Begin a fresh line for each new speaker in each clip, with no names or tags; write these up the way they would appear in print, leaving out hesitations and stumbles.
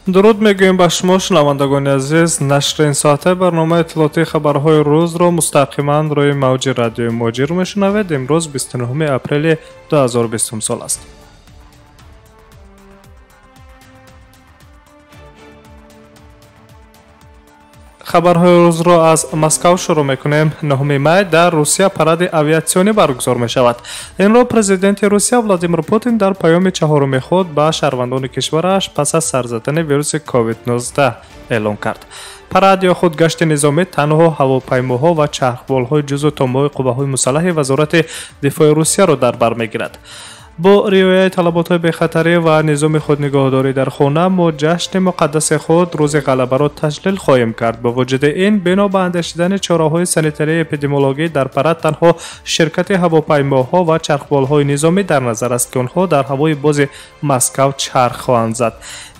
дуруд мегӯем ба шумо шунавандагони азиз. Нашри ин соате барномаи иттилоотии хабарҳои рӯзро мустақиман рӯи мавҷи радиои муҳоҷир мешунавед. имрӯз 29 апрели 2020 сол аст. хабарҳои рӯзро аз Москав шурӯъ мекунем. 9 май дар Русия паради авиатсионӣ баргузор мешавад. Инро президенти Русия Владимир Путин дар паёми чаҳоруми худ ба шаҳрвандони кишвараш пас аз сарзадани вируси COVID-19 эълон кард. Парад ё худ гашти низомӣ танҳо ҳавопаймоҳо ва чархболҳои ҷузъу томҳои қувваҳои мусаллаҳи вазорати дифои Русияро дар бар мегирад. бо риояи талаботҳои бехатарӣ ва низоми худнигоҳдорӣ дар хона мо ҷашни муқаддаси худ рӯзи ғалабаро таҷлил хоҳем кард. бо вуҷуди ин бино ба андешидани чораҳои санитарии эпидемиологӣ дар парад танҳо ширкати ҳавопаймоҳо ва чархболҳои низомӣ дар назар аст ки онҳо дар ҳавои бози Москав чарх хоҳанд зад.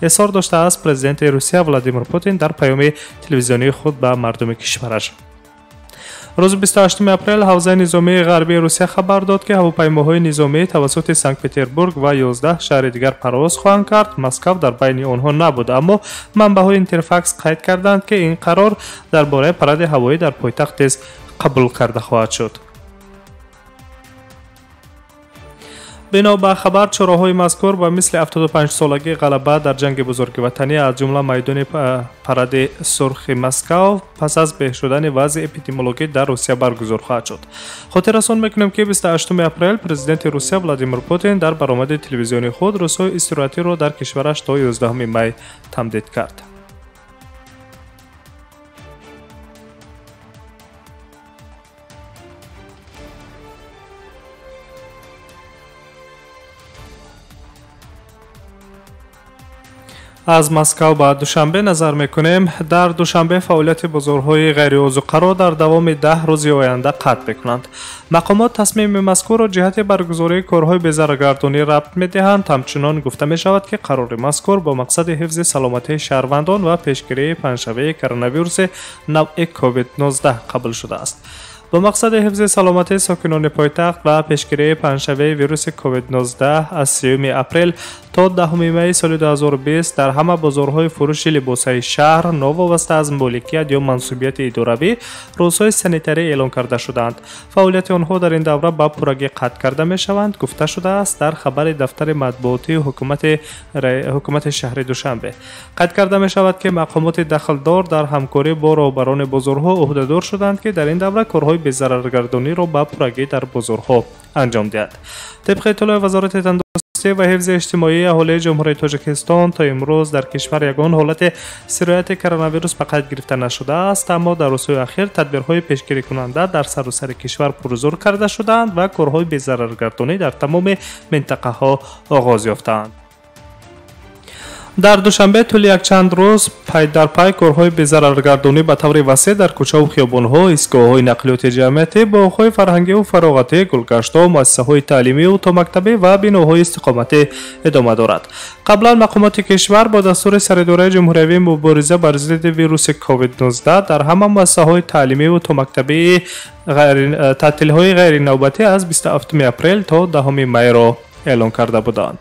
эзҳор доштааст президенти Русия Владимир Путин дар паёми телевизионии худ ба мардуми кишвараш. рӯзи 28 апрел ҳавзаи низомии ғарбии Русия хабар дод ки ҳавопаймоҳои низомӣ тавассути Санкт-Петербург ва 11 шаҳри дигар парвоз хоҳанд кард. Москав дар байни онҳо набуд, аммо манбаъҳои Интерфакс қайд карданд ки ин қарор дар бораи паради ҳавоӣ дар пойтахт тез қабул карда хоҳад шуд. бино ба хабар, чораҳои мазкур ба мисли 75-солагии ғалаба дар ҷанги бузурги ватанӣ, аз ҷумла майдони паради сурхи Москав, пас аз беҳ шудани вазъи эпидемиологӣ дар Русия баргузор хоҳад шуд. хотиррасон мекунем ки 28 апрел президенти Русия Владимир Путин дар баромади телевизионии худ рӯзҳои истироҳатиро дар кишвараш то 11 май тамдид кард. аз Москав ба Душанбе назар мекунем. дар Душанбе фаъолияти бозорҳои ғайриозуқаро дар давоми 10 рӯзи оянда қатъ мекунанд. мақомот тасмими мазкурро ҷиҳати баргузории корҳои безараргардонӣ рабт медиҳанд. ҳамчунон гуфта мешавад ки қарори мазкур бо мақсади ҳифзи саломатии шаҳрвандон ва пешгирии панҷшавии коронавируси навъи COVID-19 қабул шудааст. бо мақсади ҳифзи саломатии сокинони пойтахт ва пешгирии панҷшавии вируси COVID-19 аз 3 апрел то 10 майи соли 2020 дар ҳама бозорҳои фурӯши либосаи шаҳр новобаста аз моликият ё мансубияти идоравӣ рӯзҳои санитарӣ эълон карда шуданд. фаъолияти онҳо дар ин давра ба пуррагӣ қатъ карда мешаванд, гуфта шудааст дар хабари дафтари матбуотии ҳукумати шаҳри Душанбе. қайд карда мешавад ки мақомоти дахлдор дар ҳамкорӣ бо роҳбарони бозорҳо ӯҳдадор шуданд ки дар ин давра корҳои безараргардониро ба пуррагӣ дар бозорҳо анҷом диҳад. табқи иттилои вазорати тандурустӣ ва ҳифзи иҷтимоии аҳолии ҷумҳурии Тоҷикистон то имрӯз дар кишвар ягон ҳолати сирояти коронавирус ба қайд гирифта нашудааст, аммо дар рӯзҳои ахир тадбирҳои пешгирикунанда дар саросари кишвар пурзур карда шуданд ва корҳои безараргардонӣ дар тамоми минтақаҳо оғоз ёфтаанд. дар Душанбе тӯли якчанд рӯз пай дар пай корҳои безараргардонӣ ба таври васеъ дар кӯчаву хиёбонҳо, истгоҳҳои нақлиёти ҷамъиятӣ, боғҳои фарҳангиву фароғатӣ, гулгаштҳо, муассисаҳои таълимиву томактабӣ ва биноҳои истиқоматӣ идома дорад. қаблан мақомоти кишвар бо дастури Саридораи ҷумҳуриявии мубориза бар зидди вируси COVID-19 дар ҳама муассисаҳои таълимиву томактабии таътилҳои ғайринавбатӣ аз 27 апрел то 10 майро эълон карда буданд.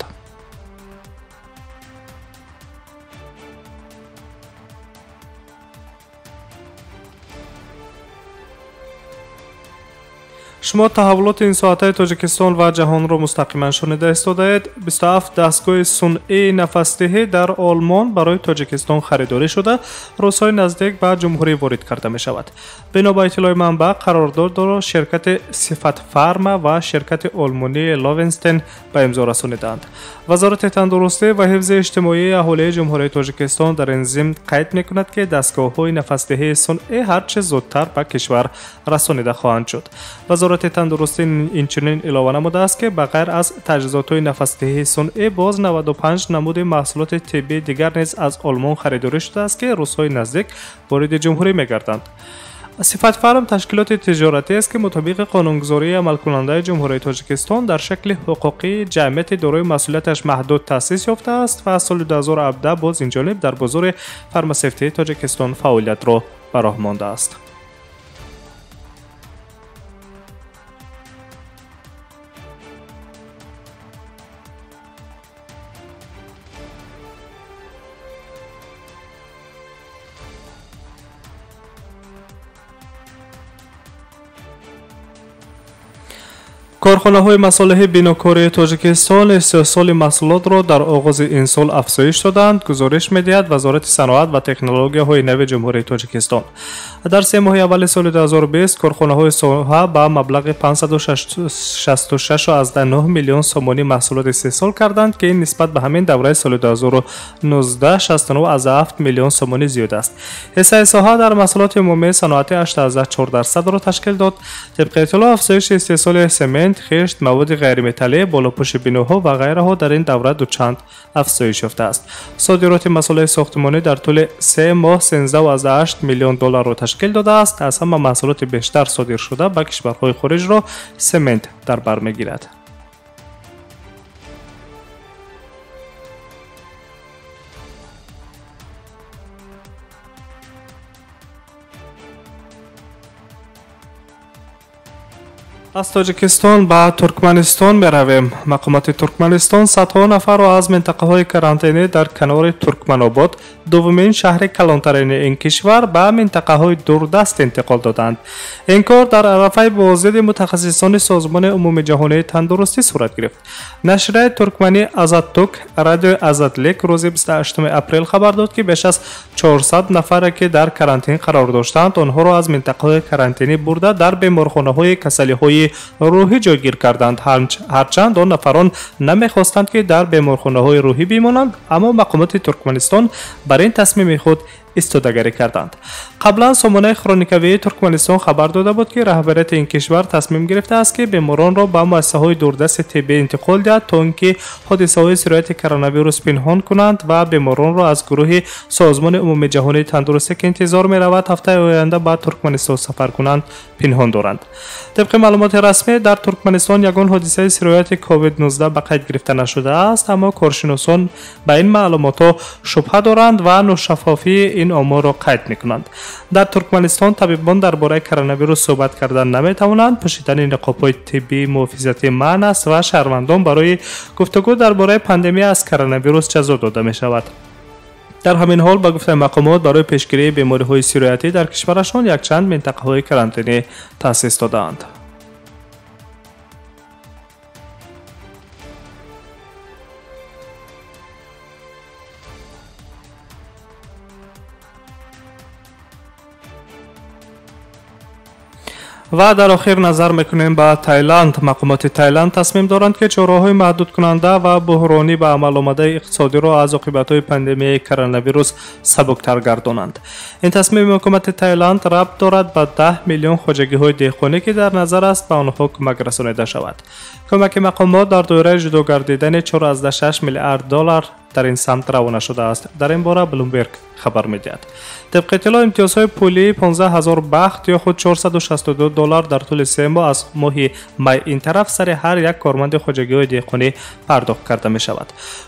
шумо таҳаввулоти ин соатаи Тоҷикистон ва ҷаҳонро мустақиман шунида истодаед. 27 дастгоҳи сунъии нафасдиҳӣ дар Олмон барои Тоҷикистон харидорӣ шуда, рӯзҳои наздик ба ҷумҳурӣ ворид карда мешавад. бино ба иттилои манбаъ, қарордорро ширкати Сифатфарма ва ширкати олмонии Ловенстен ба имзо расониданд. вазорати тандурустӣ ва ҳифзи иҷтимоии аҳолии ҷумҳурии Тоҷикистон дар ин зимн қайд мекунад ки дастгоҳҳои нафасдиҳии сунъӣ ҳарчи зудтар ба кишвар расонида хоҳанд шуд. вазорати тандурустӣ инчунин илова намудааст ки ба ғайр аз таҷҳизотҳои нафасдиҳии сунъӣ боз 95 намуди маҳсулоти тиббии дигар низ аз Олмон харидорӣ шудааст ки рӯзҳои наздик вориди ҷумҳурӣ мегарданд. Сифатфарм ташкилоти тиҷоратӣ аст ки мутобиқи қонунгузории амалкунандаи ҷумҳурии Тоҷикистон дар шакли ҳуқуқии ҷамъияти дорои масъулияташ маҳдуд таъсис ёфтааст ва аз соли 2017 боз инҷониб дар бозори фармасевтии Тоҷикистон фаъолиятро ба роҳ мондааст. корхонаҳои масолиҳи бинокории тоҷикистон истеҳсоли маҳсулотро дар оғози ин сол афзоиш доданд, гузориш медиҳад Вазорати саноат ва технологияҳои нави ҷумҳурии Тоҷикистон. Дар 3 моҳи аввали соли 2020 корхонаҳои соҳа ба маблағи 566.9 миллион сомонӣ маҳсулот истеҳсол карданд, ки ин нисбат ба ҳамин давраи соли 2019 69.7 миллион сомонӣ зиёд аст. ҳиссаи соҳа дар маҳсулоти умумии саноатӣ 8.4% ташкил дод. Тибқи иттилоъ, афзоиши истеҳсоли семент, хишт, маводи ғайриметаллӣ, болопӯши биноҳо ва ғайраҳо дар ин давра дучанд афзоиш ёфтааст. содироти масъулаи сохтмонӣ дар тӯли 3 моҳ 13.8 миллион долларро ташкил додааст. Аз ҳама маҳсулоти бештар содиршуда ба кишварҳои хориҷро семент дар бар мегирад. аз тоҷикистон ба туркманистон меравем. мақомоти туркманистон садҳо нафарро аз минтақаҳои карантинӣ дар канори туркманобод, дуввумин шаҳри калонтарини ин кишвар, ба минтақаҳои дурдаст интиқол доданд. ин кор дар арафаи бозидди мутахассисони созмони умумии ҷаҳонии тандурустӣ сурат гирифт. нашрияи туркманӣ Азаттук радиои Азатлик рӯзи 28 апрел хабар дод, ки беш аз 400 нафаре, ки дар карантин қарор доштанд, онҳоро аз минтақаҳои карантинӣ бурда дар беморхонаҳои касалиҳои рӯҳӣ ҷойгир карданд. ҳарчанд он нафарон намехостанд, ки дар беморхонаҳои рӯҳӣ бимонанд, аммо мақомоти Туркманистон бар ин тасмими худ истодагарӣ карданд. қаблан сомонаи хроникавии Туркманистон хабар дода буд, ки раҳбарияти ин кишвар тасмим гирифтааст, ки беморонро ба муассисаҳои дурдасти тиббӣ интиқол диҳад, то ин ки ҳодисаҳои сирояти коронавирус пинҳон кунанд ва беморонро аз гурӯҳи созмони умумии ҷаҳонии тандурустӣ, ки интизор меравад ҳафтаи оянда ба Туркманистон сафар кунанд, пинҳон доранд. тибқи маълумоти расмӣ, дар Туркманистон ягон ҳодисаи сирояти COVID-19 ба қайд гирифта нашудааст, аммо коршиносон ба ин маълумотҳо шубҳа доранд ва ношаффофии ин оморро қайд мекунанд. дар Туркманистон табибон дар бораи коронавирус суҳбат кардан наметавонанд, пӯшидани ниқобҳои тиббии муҳофизатӣ манъ аст ва шаҳрвандон барои гуфтугӯ дар бораи пандемия аз коронавирус ҷазо дода мешавад. дар ҳамин ҳол ба гуфтаи мақомот барои пешгирии бемориҳои сироятӣ дар кишварашон якчанд минтақаҳои карантинӣ таъсис додаанд. ва дар охир назар мекунем ба Таиланд. мақомоти Таиланд тасмим доранд, ки чораҳои маҳдудкунанда ва буҳронӣ ба амал омадаи иқтисодиро аз оқибатҳои пандемияи коронавирус сабуктар гардонанд. ин тасмими ҳукумати Таиланд рабт дорад ба 10 миллион хоҷагиҳои деҳқонӣ, ки дар назар аст ба онҳо кӯмак расонида шавад. кӯмаки мақомот дар доираи ҷудо гардидани 4.6 миллиард доллар дар ин самт равона шудааст. дар ин бора Bloomberg хабар медиҳад. тибқи иттилоъ, имтиёзҳои пулии 15 000 бахт ё худ 462 доллар дар тӯли 3 моҳ аз моҳи май ин тараф сари ҳар як корманди хоҷагиҳои деҳқонӣ пардохт карда мешавад.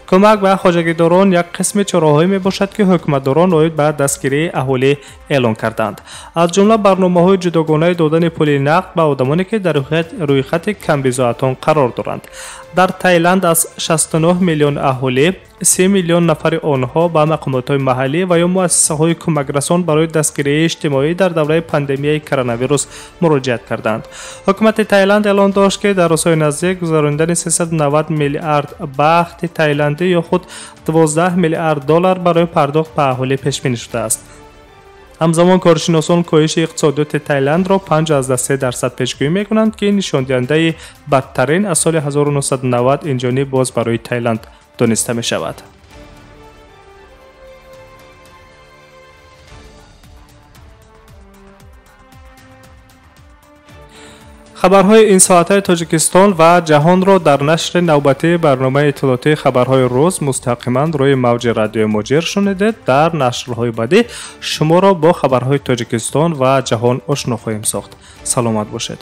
кӯмак ба хоҷагидорон як қисми чораҳое мебошад, ки ҳукуматдорон оид ба дастгирии аҳолӣ эълон карданд. аз ҷумла барномаҳои ҷудогонаи додани пули нақд ба одамоне, ки дар рӯйхати камбизоатон қарор доранд. дар Таиланд аз 69 миллион аҳолӣ 30 миллион нафари онҳо ба мақомотҳои маҳаллӣ ва ё муассисаҳои кӯмакрасон барои дастгирии иҷтимоӣ дар давраи пандемияи коронавирус муроҷиат карданд. ҳукумати Таиланд эълон дошт, ки дар рӯзҳои наздик гузарондани 390 миллиард бахти таиландӣ ё худ 12 миллиард доллар барои пардохт ба аҳолӣ пешбинӣ шудааст. ҳамзамон коршиносон коҳиши иқтисодиёти Таиландро 5.3% пешгӯӣ мекунанд, ки нишондиҳандаи бадтарин аз соли 1990 инҷониб боз барои Таиланд дониста мешавад. хабарҳои ин соатаи Тоҷикистон ва ҷаҳонро дар нашри навбатии барномаи иттилоотии хабарҳои рӯз мустақиман рӯи мавҷи радиои Муҷир шунидед. дар нашрҳои баъдӣ шуморо бо хабарҳои Тоҷикистон ва ҷаҳон ошно хоҳем сохт. саломат бошед.